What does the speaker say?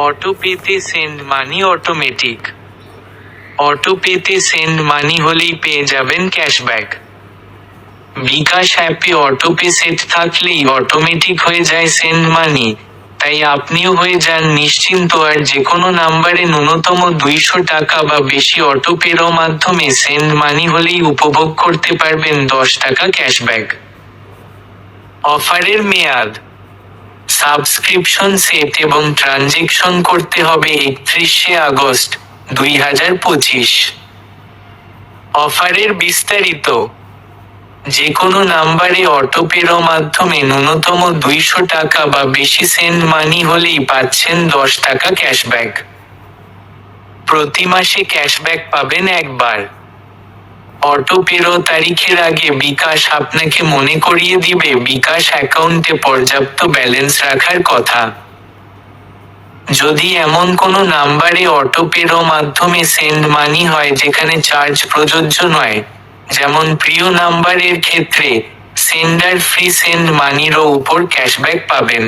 অটোপেতে send money automatic. অটোপেতে send money হলেই পেয়ে যাবেন ক্যাশব্যাক। বিকাশ অ্যাপে অটোপে সেট থাকলেই অটোমেটিক হয়ে যায় সেন্ড মানি, তাই আপনিও হয়ে যান নিশ্চিন্ত। আর যেকোনো নাম্বারে ন্যূনতম 200 টাকা বা বেশি অটোপের মাধ্যমে সেন্ড মানি হলেই উপভোগ করতে পারবেন 10 টাকা ক্যাশব্যাক। অফারের মেয়াদ, সাবস্ক্রিপশন সেট এবং ট্রানজেকশন করতে হবে 31শে আগস্ট, 2025। অফারের বিস্তারিত, যেকোনো নাম্বারে অটোপের মাধ্যমে ন্যূনতম 200 টাকা বা বেশি সেন্ড মানি হলেই পাচ্ছেন 10 টাকা ক্যাশব্যাক। প্রতি মাসে ক্যাশব্যাক পাবেন একবার। অটোপের তারিখের আগে বিকাশ আপনাকে মনে করিয়ে দিবে বিকাশ অ্যাকাউন্টে পর্যাপ্ত ব্যালেন্স রাখার কথা। যদি এমন কোনো নাম্বারে অটোপের মাধ্যমে সেন্ড মানি হয় যেখানে চার্জ প্রযোজ্য নয়, যেমন প্রিয় নাম্বারের ক্ষেত্রে, সেন্ডার ফ্রি সেন্ড মানিরও উপর ক্যাশব্যাক পাবেন।